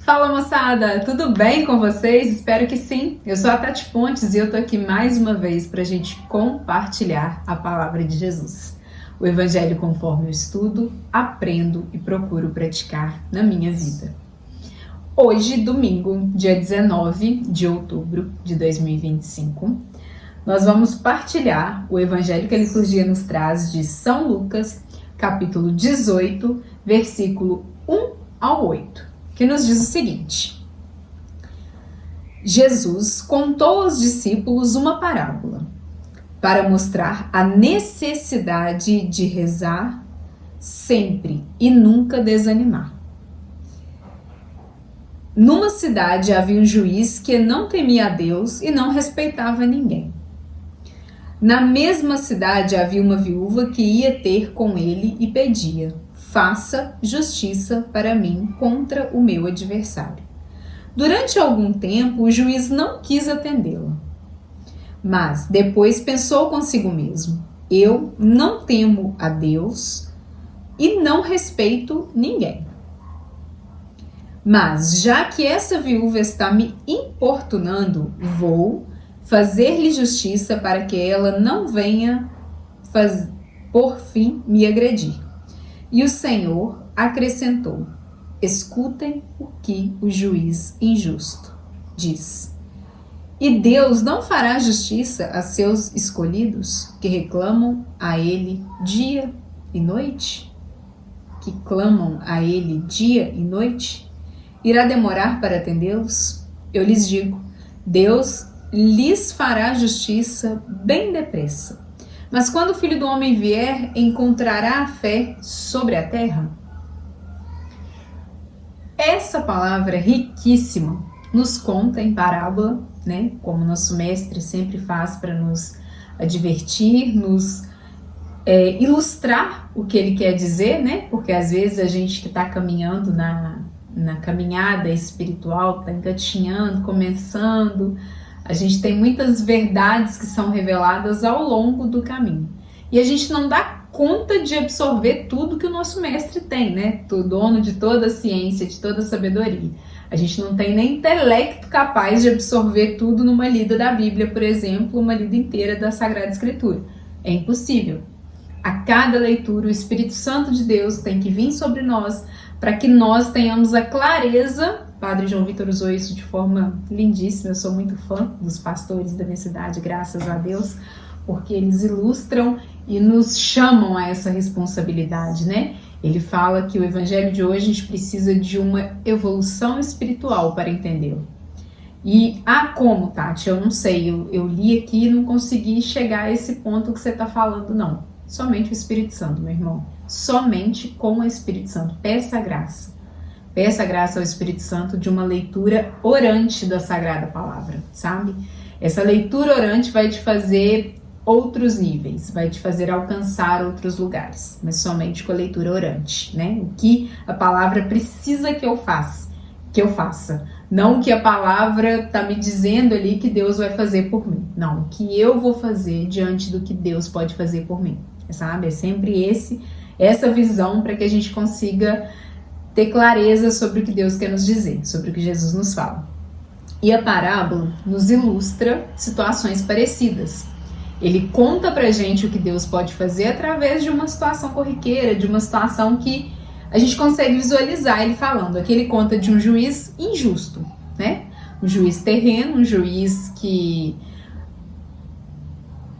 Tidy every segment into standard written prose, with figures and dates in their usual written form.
Fala moçada, tudo bem com vocês? Espero que sim. Eu sou a Tati Pontes e eu tô aqui mais uma vez para a gente compartilhar a palavra de Jesus. O Evangelho conforme eu estudo, aprendo e procuro praticar na minha vida. Hoje, domingo, dia 19 de outubro de 2025, nós vamos partilhar o Evangelho que a liturgia nos traz de São Lucas, capítulo 18, versículo 1 ao 8. Que nos diz o seguinte: Jesus contou aos discípulos uma parábola para mostrar a necessidade de rezar sempre e nunca desanimar. Numa cidade havia um juiz que não temia a Deus e não respeitava ninguém. Na mesma cidade havia uma viúva que ia ter com ele e pedia: faça justiça para mim contra o meu adversário. Durante algum tempo, o juiz não quis atendê-la. Mas depois pensou consigo mesmo: eu não temo a Deus e não respeito ninguém. Mas já que essa viúva está me importunando, vou fazer-lhe justiça para que ela não venha por fim me agredir. E o Senhor acrescentou: escutem o que o juiz injusto diz. E Deus não fará justiça a seus escolhidos, que reclamam a Ele dia e noite? Que clamam a Ele dia e noite? Irá demorar para atendê-los? Eu lhes digo: Deus lhes fará justiça bem depressa. Mas quando o Filho do Homem vier, encontrará fé sobre a terra? Essa palavra riquíssima nos conta em parábola, né? Como nosso mestre sempre faz para nos advertir, nos ilustrar o que ele quer dizer, né? Porque às vezes a gente que está caminhando na caminhada espiritual, está engatinhando, começando, a gente tem muitas verdades que são reveladas ao longo do caminho. E a gente não dá conta de absorver tudo que o nosso mestre tem, né? O dono de toda a ciência, de toda a sabedoria. A gente não tem nem intelecto capaz de absorver tudo numa lida da Bíblia, por exemplo, uma lida inteira da Sagrada Escritura. É impossível. A cada leitura, o Espírito Santo de Deus tem que vir sobre nós para que nós tenhamos a clareza. Padre João Vitor usou isso de forma lindíssima. Eu sou muito fã dos pastores da minha cidade, graças a Deus, porque eles ilustram e nos chamam a essa responsabilidade, né? Ele fala que o evangelho de hoje a gente precisa de uma evolução espiritual para entendê-lo. E como, Tati? Eu não sei, eu li aqui e não consegui chegar a esse ponto que você está falando, não. Somente o Espírito Santo, meu irmão. Somente com o Espírito Santo. Peça a graça. Peça a graça ao Espírito Santo de uma leitura orante da Sagrada Palavra, sabe? Essa leitura orante vai te fazer outros níveis, vai te fazer alcançar outros lugares, mas somente com a leitura orante, né? O que a palavra precisa que eu faça. Não o que a palavra está me dizendo ali que Deus vai fazer por mim. Não, o que eu vou fazer diante do que Deus pode fazer por mim, sabe? É sempre essa visão para que a gente consiga ter clareza sobre o que Deus quer nos dizer, sobre o que Jesus nos fala. E a parábola nos ilustra situações parecidas. Ele conta pra gente o que Deus pode fazer através de uma situação corriqueira, de uma situação que a gente consegue visualizar ele falando. Aqui ele conta de um juiz injusto, né? Um juiz terreno, um juiz que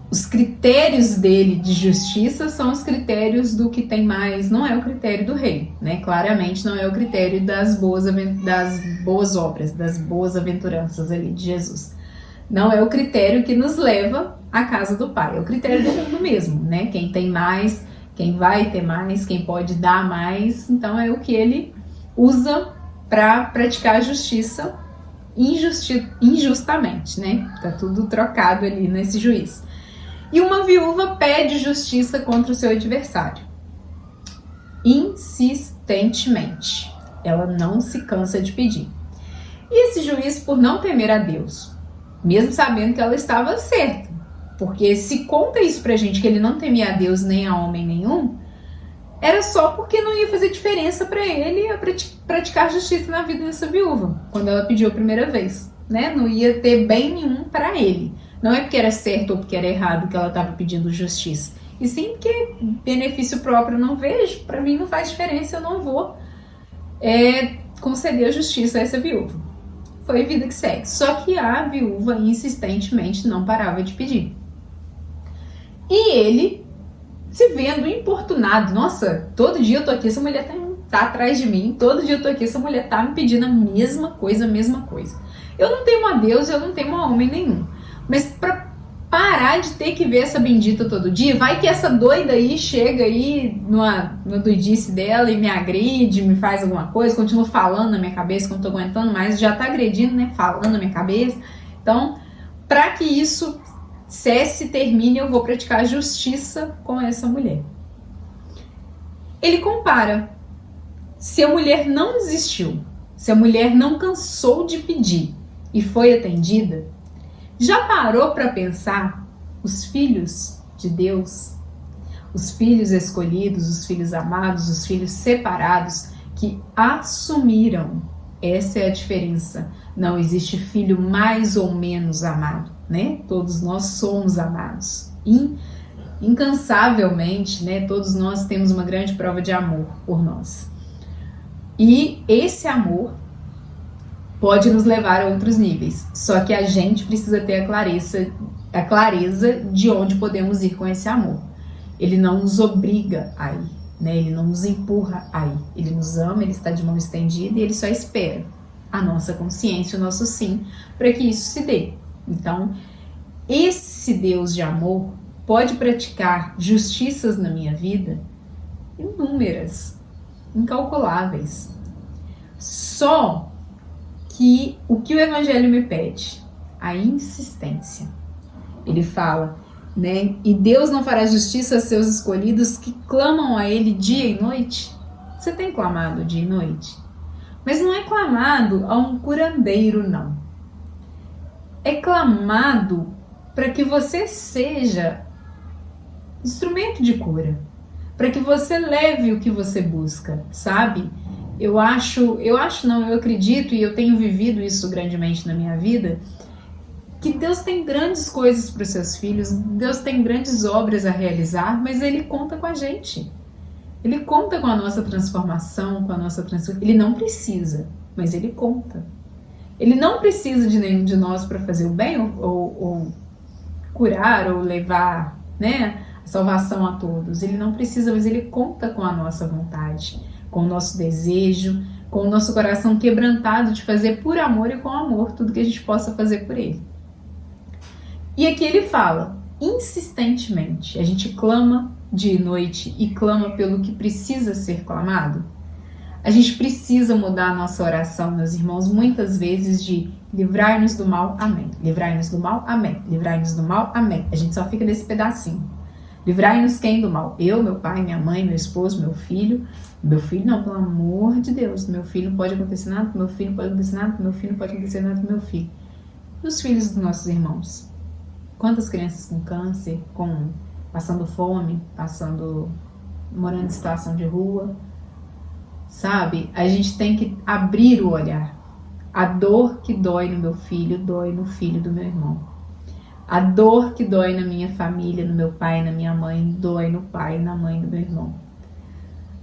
os critérios dele de justiça são os critérios do que tem mais, não é o critério do rei, né? Claramente não é o critério das boas obras, das boas aventuranças ali de Jesus. Não é o critério que nos leva à casa do Pai, é o critério do mundo mesmo, né? Quem tem mais, quem vai ter mais, quem pode dar mais, então é o que ele usa para praticar a justiça injustamente, né? Tá tudo trocado ali nesse juiz. E uma viúva pede justiça contra o seu adversário. Insistentemente. Ela não se cansa de pedir. E esse juiz, por não temer a Deus, mesmo sabendo que ela estava certa, porque se conta isso pra gente, que ele não temia a Deus nem a homem nenhum, era só porque não ia fazer diferença para ele praticar justiça na vida dessa viúva, quando ela pediu a primeira vez, né? Não ia ter bem nenhum para ele. Não é porque era certo ou porque era errado que ela estava pedindo justiça, e sim porque benefício próprio eu não vejo, para mim não faz diferença, eu não vou conceder a justiça a essa viúva. Foi vida que segue. Só que a viúva insistentemente não parava de pedir. E ele, se vendo importunado, nossa, todo dia eu tô aqui, essa mulher tá atrás de mim, todo dia eu tô aqui, essa mulher tá me pedindo a mesma coisa. Eu não temo a Deus, eu não temo a homem nenhum. Mas pra parar de ter que ver essa bendita todo dia, vai que essa doida aí chega aí no doidice dela e me agride, me faz alguma coisa, continua falando na minha cabeça que eu não tô aguentando mais, já tá agredindo, né, falando na minha cabeça. Então, pra que isso cesse, termine, eu vou praticar justiça com essa mulher. Ele compara. Se a mulher não desistiu, se a mulher não cansou de pedir e foi atendida, já parou para pensar os filhos de Deus, os filhos escolhidos, os filhos amados, os filhos separados que assumiram? Essa é a diferença. Não existe filho mais ou menos amado, né? Todos nós somos amados. Incansavelmente, né? Todos nós temos uma grande prova de amor por nós. E esse amor pode nos levar a outros níveis. Só que a gente precisa ter a clareza de onde podemos ir com esse amor. Ele não nos obriga a ir, né? Ele não nos empurra a ir. Ele nos ama, ele está de mão estendida e ele só espera a nossa consciência, o nosso sim, para que isso se dê. Então, esse Deus de amor pode praticar justiças na minha vida inúmeras, incalculáveis. Só que o que o Evangelho me pede? A insistência. Ele fala, né? E Deus não fará justiça a seus escolhidos que clamam a Ele dia e noite. Você tem clamado dia e noite? Mas não é clamado a um curandeiro, não. É clamado para que você seja instrumento de cura, para que você leve o que você busca, sabe? Eu acredito e eu tenho vivido isso grandemente na minha vida, que Deus tem grandes coisas para os seus filhos, Deus tem grandes obras a realizar, mas Ele conta com a gente. Ele conta com a nossa transformação, Ele não precisa, mas Ele conta. Ele não precisa de nenhum de nós para fazer o bem ou curar ou levar, né, a salvação a todos. Ele não precisa, mas Ele conta com a nossa vontade, com o nosso desejo, com o nosso coração quebrantado de fazer por amor e com amor tudo que a gente possa fazer por Ele. E aqui ele fala, insistentemente, a gente clama dia e noite e clama pelo que precisa ser clamado. A gente precisa mudar a nossa oração, meus irmãos, muitas vezes de livrar-nos do mal, amém. Livrai-nos do mal, amém. Livrai-nos do mal, amém. A gente só fica nesse pedacinho. Livrai-nos quem do mal? Eu, meu pai, minha mãe, meu esposo, meu filho. Meu filho não, pelo amor de Deus. Meu filho não pode acontecer nada com meu filho, não pode acontecer nada com meu filho, não pode acontecer nada com meu filho. E os filhos dos nossos irmãos? Quantas crianças com câncer, passando fome, morando em situação de rua, sabe? A gente tem que abrir o olhar. A dor que dói no meu filho, dói no filho do meu irmão. A dor que dói na minha família, no meu pai, na minha mãe, dói no pai e na mãe do meu irmão.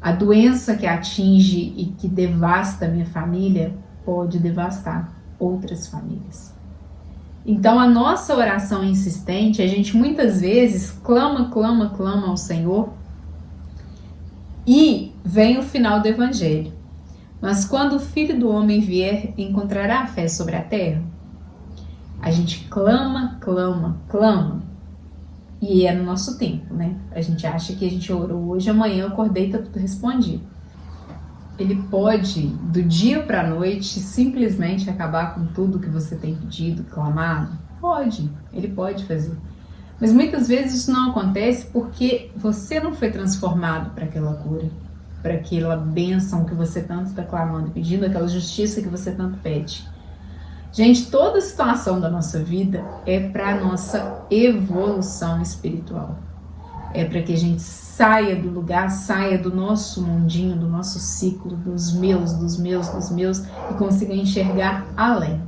A doença que atinge e que devasta a minha família pode devastar outras famílias. Então, a nossa oração insistente, a gente muitas vezes clama ao Senhor e vem o final do Evangelho. Mas quando o Filho do Homem vier, encontrará fé sobre a terra? A gente clama. E é no nosso tempo, né? A gente acha que a gente orou hoje, amanhã eu acordei e tá tudo respondido. Ele pode, do dia para a noite, simplesmente acabar com tudo que você tem pedido, clamado? Pode, ele pode fazer. Mas muitas vezes isso não acontece porque você não foi transformado para aquela cura, para aquela bênção que você tanto está clamando, pedindo, aquela justiça que você tanto pede. Gente, toda situação da nossa vida é para a nossa evolução espiritual. é para que a gente saia do lugar, saia do nosso mundinho, do nosso ciclo, dos meus, e consiga enxergar além.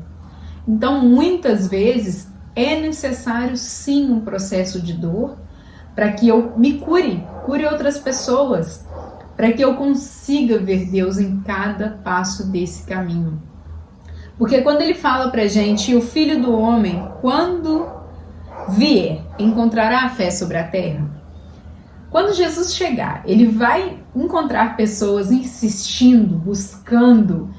Então, muitas vezes, é necessário sim um processo de dor para que eu me cure outras pessoas, para que eu consiga ver Deus em cada passo desse caminho. Porque quando ele fala pra gente, o Filho do Homem, quando vier, encontrará a fé sobre a terra? Quando Jesus chegar, ele vai encontrar pessoas insistindo, buscando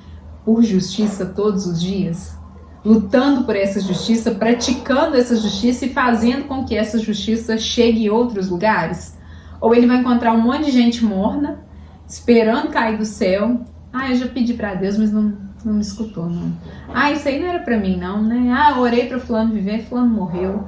por justiça todos os dias? Lutando por essa justiça, praticando essa justiça e fazendo com que essa justiça chegue em outros lugares? Ou ele vai encontrar um monte de gente morna, esperando cair do céu? Eu já pedi para Deus, mas não me escutou, não. Isso aí não era para mim, não, né? Orei para fulano viver, fulano morreu.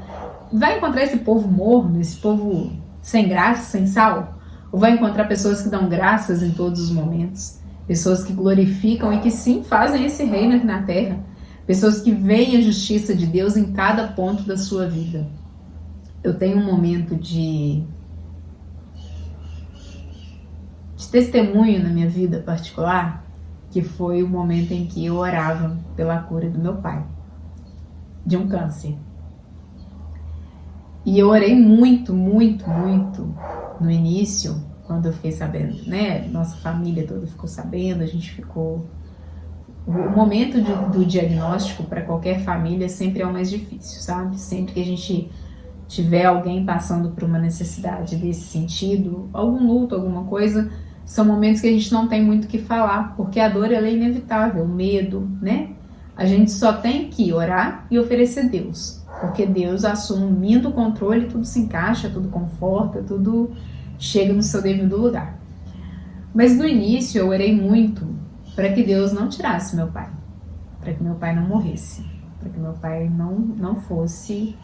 Vai encontrar esse povo morno, esse povo sem graça, sem sal? Ou vai encontrar pessoas que dão graças em todos os momentos? Pessoas que glorificam e que sim fazem esse reino aqui na terra? Pessoas que veem a justiça de Deus em cada ponto da sua vida. Eu tenho um momento de testemunho na minha vida particular, que foi o momento em que eu orava pela cura do meu pai, de um câncer. E eu orei muito no início, quando eu fiquei sabendo, né? Nossa família toda ficou sabendo, a gente ficou... O momento do diagnóstico para qualquer família sempre é o mais difícil, sabe? Sempre que a gente tiver alguém passando por uma necessidade desse sentido, algum luto, alguma coisa, são momentos que a gente não tem muito o que falar, porque a dor ela é inevitável, o medo, né? A gente só tem que orar e oferecer Deus, porque Deus assumindo o controle, tudo se encaixa, tudo conforta, tudo chega no seu devido lugar. Mas no início eu orei muito para que Deus não tirasse meu pai, para que meu pai não morresse, para que meu pai não fosse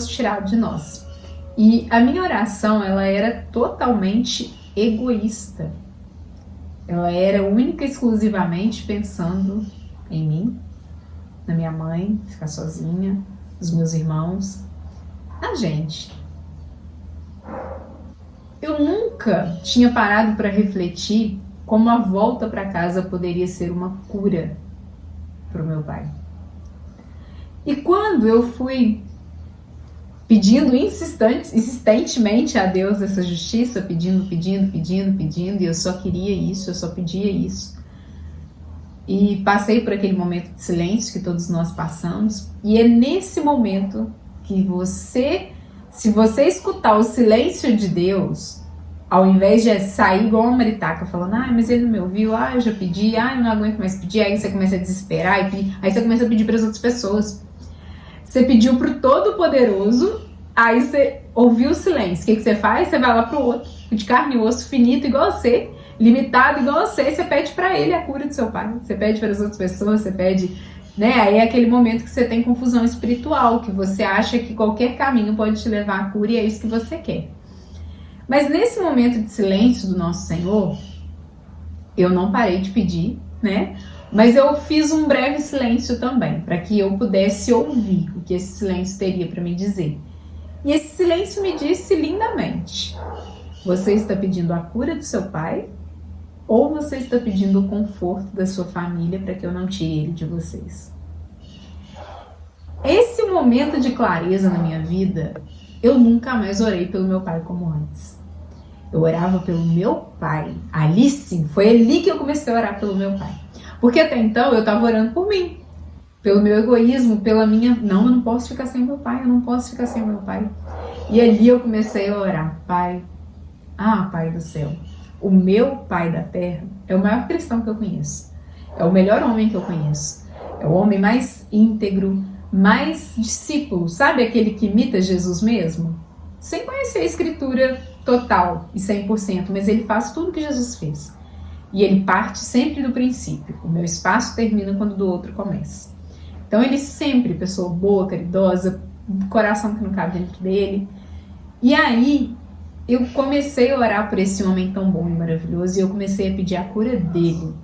tirado de nós. E a minha oração, ela era totalmente egoísta. Ela era única e exclusivamente pensando em mim, na minha mãe, ficar sozinha, nos meus irmãos, na gente. Eu nunca tinha parado para refletir como a volta para casa poderia ser uma cura para o meu pai. E quando eu fui pedindo insistentemente a Deus essa justiça, pedindo, e eu só queria isso, eu só pedia isso. E passei por aquele momento de silêncio que todos nós passamos, e é nesse momento que se você escutar o silêncio de Deus, ao invés de sair igual uma maritaca falando, mas ele não me ouviu, eu já pedi, eu não aguento mais pedir, aí você começa a desesperar, aí você começa a pedir para as outras pessoas. Você pediu pro Todo-Poderoso, aí você ouviu o silêncio. O que você faz? Você vai lá pro outro, de carne e osso, finito igual você, limitado igual você, e você pede para ele a cura do seu pai. Você pede para as outras pessoas, você pede, né? Aí é aquele momento que você tem confusão espiritual, que você acha que qualquer caminho pode te levar à cura e é isso que você quer. Mas nesse momento de silêncio do nosso Senhor, eu não parei de pedir, né? Mas eu fiz um breve silêncio também, para que eu pudesse ouvir o que esse silêncio teria para me dizer. E esse silêncio me disse lindamente: você está pedindo a cura do seu pai ou você está pedindo o conforto da sua família para que eu não tire ele de vocês? Esse momento de clareza na minha vida, eu nunca mais orei pelo meu pai como antes. Eu orava pelo meu pai. Ali sim, foi ali que eu comecei a orar pelo meu pai. Porque até então eu estava orando por mim, pelo meu egoísmo, pela minha... Não, eu não posso ficar sem meu pai, eu não posso ficar sem meu pai. E ali eu comecei a orar: Pai, Pai do céu, o meu pai da terra é o maior cristão que eu conheço. É o melhor homem que eu conheço. É o homem mais íntegro, mais discípulo. Sabe aquele que imita Jesus mesmo? Sem conhecer a escritura total e 100%, mas ele faz tudo que Jesus fez. E ele parte sempre do princípio: o meu espaço termina quando o do outro começa. Então ele sempre, pessoa boa, caridosa, coração que não cabe dentro dele. E aí eu comecei a orar por esse homem tão bom e maravilhoso, e eu comecei a pedir a cura dele,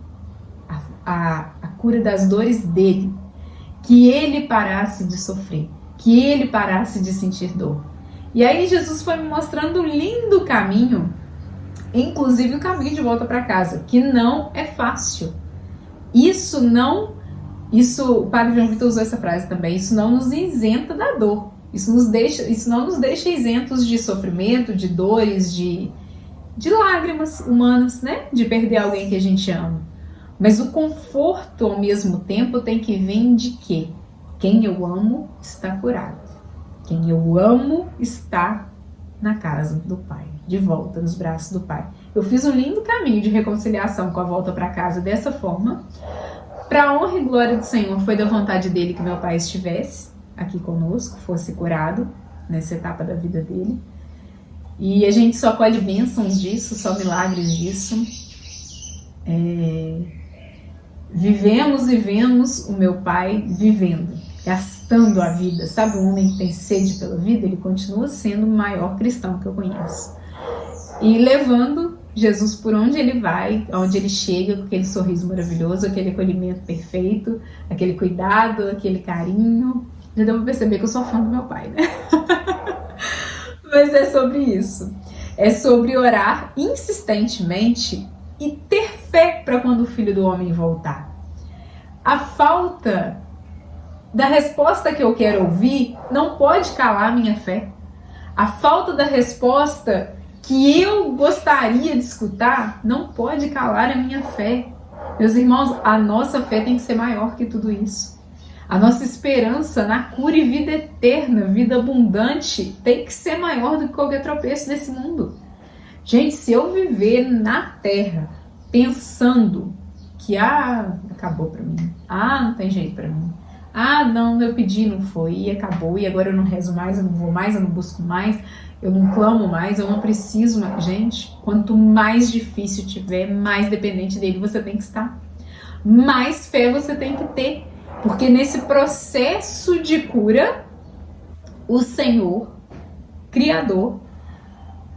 a cura das dores dele, que ele parasse de sofrer, que ele parasse de sentir dor. E aí Jesus foi me mostrando um lindo caminho, inclusive o caminho de volta para casa, que não é fácil. O Padre João Vitor usou essa frase também, isso não nos isenta da dor. Isso não nos deixa isentos de sofrimento, de dores, de lágrimas humanas, né? De perder alguém que a gente ama. Mas o conforto, ao mesmo tempo, tem que vir de quê? Quem eu amo está curado. Quem eu amo está na casa do Pai, de volta nos braços do Pai. Eu fiz um lindo caminho de reconciliação com a volta para casa dessa forma. Para a honra e glória do Senhor, foi da vontade dele que meu pai estivesse aqui conosco, fosse curado nessa etapa da vida dele. E a gente só colhe bênçãos disso, só milagres disso. Vivemos e vemos o meu pai vivendo, gastando a vida. Sabe, um homem que tem sede pela vida, ele continua sendo o maior cristão que eu conheço. E levando Jesus por onde ele vai, onde ele chega, com aquele sorriso maravilhoso, aquele acolhimento perfeito, aquele cuidado, aquele carinho. Já deu pra perceber que eu sou fã do meu pai, né? Mas é sobre isso. É sobre orar insistentemente e ter fé para quando o Filho do Homem voltar. A falta da resposta que eu quero ouvir não pode calar a minha fé. A falta da resposta que eu gostaria de escutar não pode calar a minha fé. Meus irmãos, a nossa fé tem que ser maior que tudo isso. A nossa esperança na cura e vida eterna, vida abundante, tem que ser maior do que qualquer tropeço desse mundo. Gente, se eu viver na Terra pensando que acabou pra mim, não tem jeito pra mim, não, eu pedi, não foi, e acabou, e agora eu não rezo mais, eu não vou mais, eu não busco mais, eu não clamo mais, eu não preciso mais. Gente, quanto mais difícil tiver, mais dependente dele você tem que estar. Mais fé você tem que ter. Porque nesse processo de cura, o Senhor, Criador,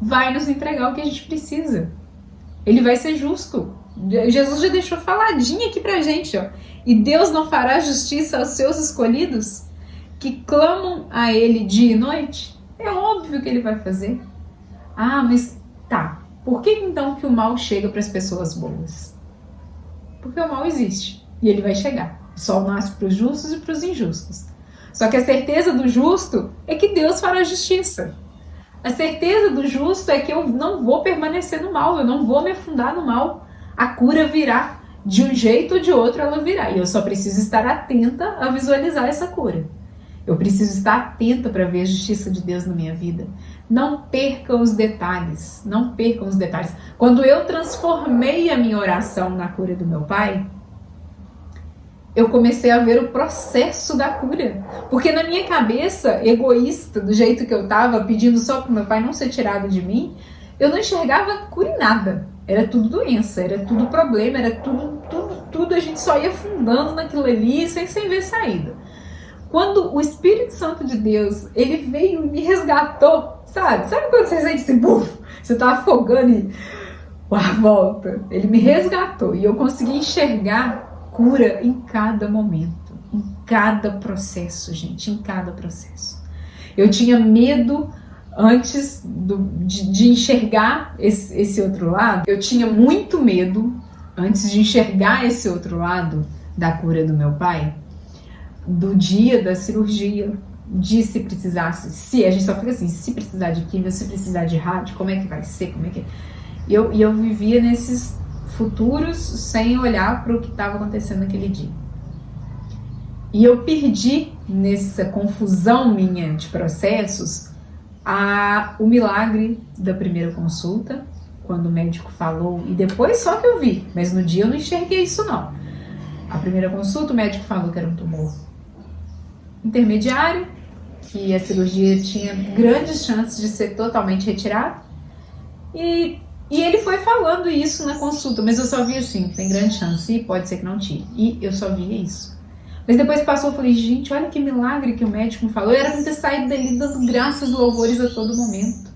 vai nos entregar o que a gente precisa. Ele vai ser justo. Jesus já deixou faladinho aqui pra gente, ó. E Deus não fará justiça aos seus escolhidos, que clamam a Ele dia e noite? É óbvio que Ele vai fazer. Mas tá. Por que então que o mal chega para as pessoas boas? Porque o mal existe. E ele vai chegar. O sol nasce para os justos e para os injustos. Só que a certeza do justo é que Deus fará justiça. A certeza do justo é que eu não vou permanecer no mal, eu não vou me afundar no mal. A cura virá. De um jeito ou de outro ela virá. E eu só preciso estar atenta a visualizar essa cura. Eu preciso estar atenta para ver a justiça de Deus na minha vida. Não perca os detalhes. Não percam os detalhes. Quando eu transformei a minha oração na cura do meu pai, eu comecei a ver o processo da cura. Porque na minha cabeça, egoísta, do jeito que eu estava, pedindo só para o meu pai não ser tirado de mim, eu não enxergava cura em nada. Era tudo doença, era tudo problema, era tudo, a gente só ia afundando naquilo ali sem ver saída. Quando o Espírito Santo de Deus, ele veio e me resgatou, sabe? Sabe quando você sente assim, você tá afogando e volta? Ele me resgatou e eu consegui enxergar cura em cada momento, em cada processo, gente, em cada processo. Eu tinha medo antes de enxergar esse outro lado, eu tinha muito medo antes de enxergar esse outro lado da cura do meu pai, do dia da cirurgia, de se precisasse, a gente só fica assim, se precisar de químio, se precisar de rádio, como é que vai ser, como é que é? E eu vivia nesses futuros sem olhar para o que estava acontecendo naquele dia. E eu perdi nessa confusão minha de processos o milagre da primeira consulta, quando o médico falou, e depois só que eu vi, mas no dia eu não enxerguei isso não. A primeira consulta, o médico falou que era um tumor intermediário, que a cirurgia tinha grandes chances de ser totalmente retirada, e ele foi falando isso na consulta, mas eu só vi assim, tem grande chance, e pode ser que não tire, e eu só via isso. Mas depois passou, eu falei, gente, olha que milagre que o médico me falou, era pra ter saído dali dando graças e louvores a todo momento.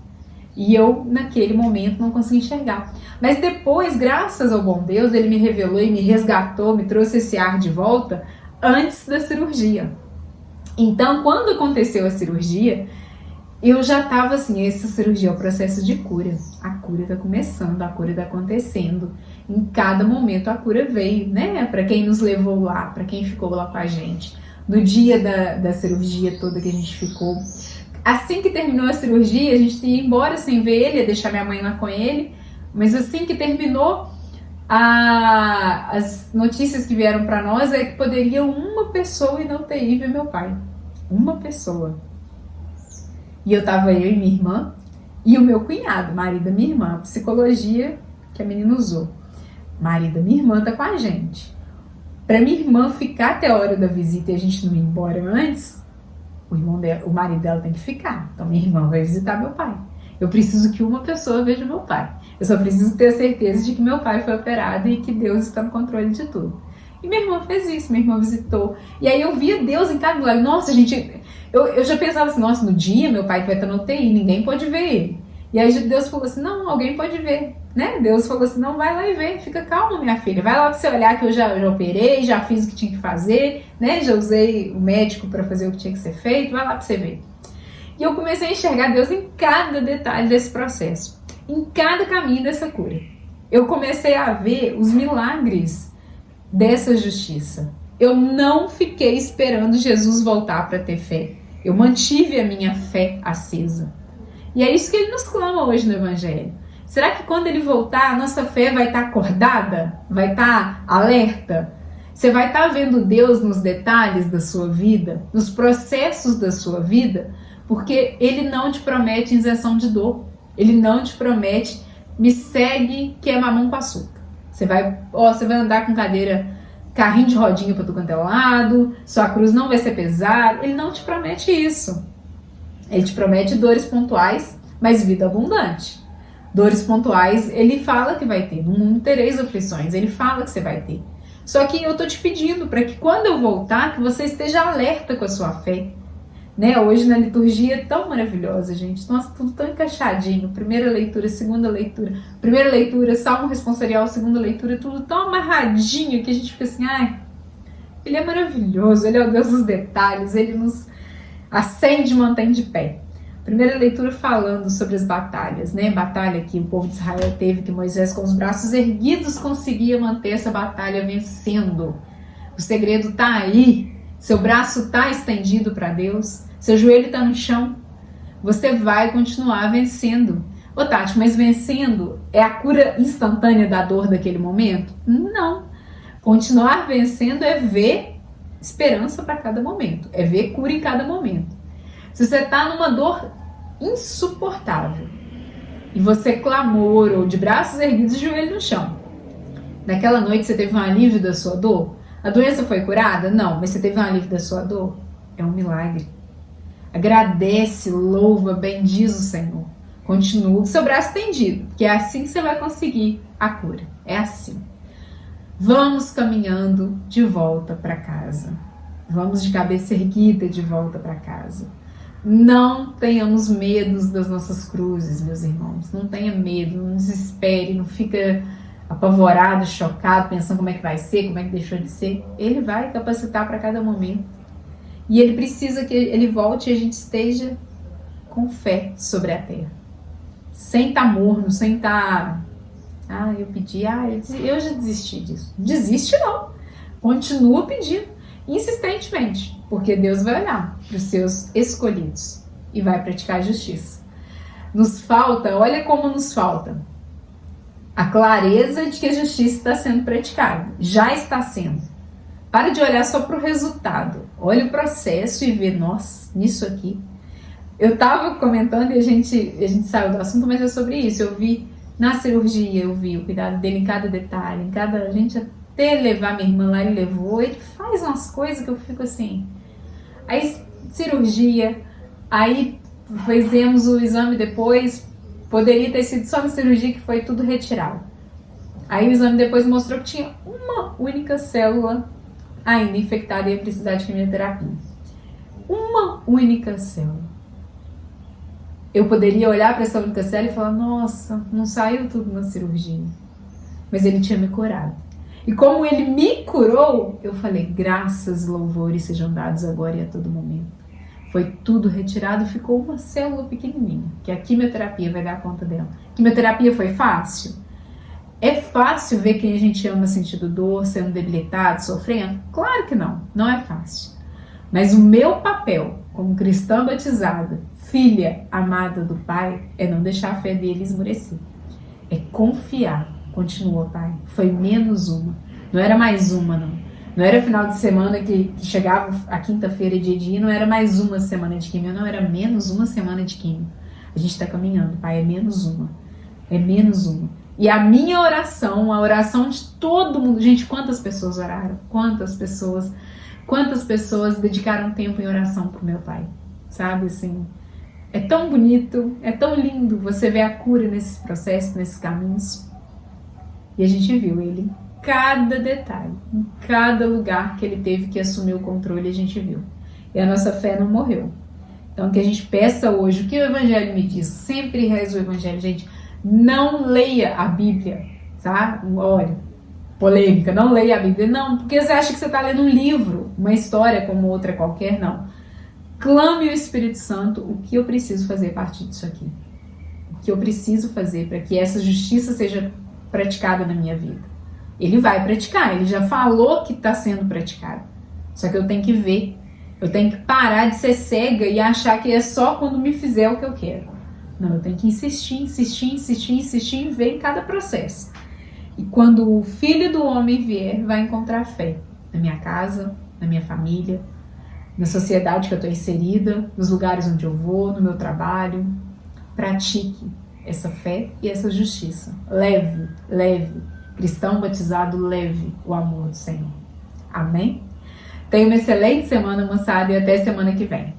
E eu, naquele momento, não consegui enxergar. Mas depois, graças ao bom Deus, ele me revelou e me resgatou, me trouxe esse ar de volta antes da cirurgia. Então, quando aconteceu a cirurgia, eu já estava assim, essa cirurgia é o processo de cura. A cura está começando, a cura está acontecendo. Em cada momento a cura veio, né? Para quem nos levou lá, para quem ficou lá com a gente. No dia da cirurgia toda que a gente ficou. Assim que terminou a cirurgia, a gente ia embora sem ver ele, ia deixar minha mãe lá com ele. Mas assim que terminou, as notícias que vieram para nós é que poderia uma pessoa ir na UTI ver meu pai. Uma pessoa. E eu tava, eu e minha irmã, e o meu cunhado, marido da minha irmã, a psicologia que a menina usou. Marido da minha irmã tá com a gente. Pra minha irmã ficar até a hora da visita e a gente não ir embora antes, o marido dela tem que ficar. Então minha irmã vai visitar meu pai. Eu preciso que uma pessoa veja meu pai. Eu só preciso ter a certeza de que meu pai foi operado e que Deus está no controle de tudo. E minha irmã fez isso, minha irmã visitou. E aí eu via Deus em cada lugar. Nossa, gente, eu já pensava assim, nossa, no dia meu pai vai estar na UTI, ninguém pode ver ele. E aí Deus falou assim, não, alguém pode ver, né? Deus falou assim, não, vai lá e vê, fica calma, minha filha. Vai lá pra você olhar que eu já operei, já fiz o que tinha que fazer, né? Já usei o médico para fazer o que tinha que ser feito, vai lá pra você ver. E eu comecei a enxergar Deus em cada detalhe desse processo, em cada caminho dessa cura. Eu comecei a ver os milagres dessa justiça. Eu não fiquei esperando Jesus voltar para ter fé. Eu mantive a minha fé acesa. E é isso que ele nos clama hoje no Evangelho. Será que quando ele voltar, a nossa fé vai estar acordada? Vai estar alerta? Você vai estar vendo Deus nos detalhes da sua vida, nos processos da sua vida, porque ele não te promete isenção de dor. Ele não te promete, me segue que é mamão com açúcar. Você vai andar com carrinho de rodinha para tudo quanto é lado, sua cruz não vai ser pesada. Ele não te promete isso. Ele te promete dores pontuais, mas vida abundante. Dores pontuais, ele fala que vai ter. No mundo tereis aflições, ele fala que você vai ter. Só que eu tô te pedindo para que quando eu voltar, que você esteja alerta com a sua fé. Né? Hoje na liturgia é tão maravilhosa, gente. Nossa, tudo tão encaixadinho. Primeira leitura, segunda leitura. Primeira leitura, salmo responsorial, segunda leitura, tudo tão amarradinho que a gente fica assim, ai, ele é maravilhoso, ele é o Deus dos detalhes, ele nos acende e mantém de pé. Primeira leitura falando sobre as batalhas, né? Batalha que o povo de Israel teve, que Moisés com os braços erguidos conseguia manter essa batalha vencendo. O segredo tá aí. Seu braço tá estendido para Deus, seu joelho tá no chão. Você vai continuar vencendo. Ô Tati, mas vencendo é a cura instantânea da dor daquele momento? Não. Continuar vencendo é ver esperança para cada momento, é ver cura em cada momento. Se você está numa dor insuportável e você clamou ou de braços erguidos e joelho no chão, naquela noite você teve um alívio da sua dor? A doença foi curada? Não, mas você teve um alívio da sua dor? É um milagre. Agradece, louva, bendiz o Senhor. Continua com seu braço estendido, porque é assim que você vai conseguir a cura. É assim. Vamos caminhando de volta para casa. Vamos de cabeça erguida de volta para casa. Não tenhamos medo das nossas cruzes, meus irmãos. Não tenha medo, não desespere, não fica apavorado, chocado, pensando como é que vai ser, como é que deixou de ser. Ele vai capacitar para cada momento. E ele precisa que ele volte e a gente esteja com fé sobre a terra. Sem estar morno, sem estar... eu pedi, eu já desisti disso. Desiste não. Continua pedindo insistentemente, porque Deus vai olhar para os seus escolhidos e vai praticar a justiça. Nos falta, olha como nos falta a clareza de que a justiça está sendo praticada. Já está sendo. Para de olhar só para o resultado. Olha o processo e vê, nossa, nisso aqui. Eu estava comentando e a gente saiu do assunto, mas é sobre isso. Eu vi na cirurgia, eu vi o cuidado dele em cada detalhe, a gente até levar minha irmã lá, ele levou. Ele faz umas coisas que eu fico assim. Aí cirurgia, aí fizemos o exame depois. Poderia ter sido só na cirurgia que foi tudo retirado. Aí o exame depois mostrou que tinha uma única célula ainda infectada e ia precisar de quimioterapia. Uma única célula. Eu poderia olhar para essa única célula e falar, nossa, não saiu tudo na cirurgia. Mas ele tinha me curado. E como ele me curou, eu falei, graças, louvores sejam dados agora e a todo momento. Foi tudo retirado e ficou uma célula pequenininha, que a quimioterapia vai dar conta dela. Quimioterapia foi fácil? É fácil ver quem a gente ama sentindo dor, sendo debilitado, sofrendo? Claro que não, não é fácil. Mas o meu papel como cristã batizada, filha amada do Pai, é não deixar a fé dele esmurecer. É confiar. Continua, Pai. Foi menos uma. Não era mais uma, não. Não era final de semana que chegava a quinta-feira de dia, não era mais uma semana de quimio, não, era menos uma semana de quimio. A gente está caminhando, Pai, é menos uma. É menos uma. E a minha oração, a oração de todo mundo, gente, quantas pessoas oraram? Quantas pessoas dedicaram tempo em oração pro meu pai? Sabe, assim, é tão bonito, é tão lindo você ver a cura nesses processos, nesses caminhos. E a gente viu ele em cada detalhe, em cada lugar que ele teve que assumir o controle, a gente viu. E a nossa fé não morreu. Então, que a gente peça hoje, o que o Evangelho me diz, sempre reza o Evangelho, gente, não leia a Bíblia, tá? Olha, polêmica, não leia a Bíblia, não, porque você acha que você está lendo um livro, uma história como outra qualquer, não. Clame o Espírito Santo, o que eu preciso fazer a partir disso aqui? O que eu preciso fazer para que essa justiça seja praticada na minha vida? Ele vai praticar, ele já falou que está sendo praticado, só que eu tenho que ver, eu tenho que parar de ser cega e achar que é só quando me fizer o que eu quero. Não, eu tenho que insistir e ver em cada processo. E quando o Filho do Homem vier, vai encontrar fé na minha casa, na minha família, na sociedade que eu estou inserida, nos lugares onde eu vou, no meu trabalho. Pratique essa fé e essa justiça. Leve, cristão batizado, leve o amor do Senhor. Amém? Tenha uma excelente semana, moçada, e até semana que vem.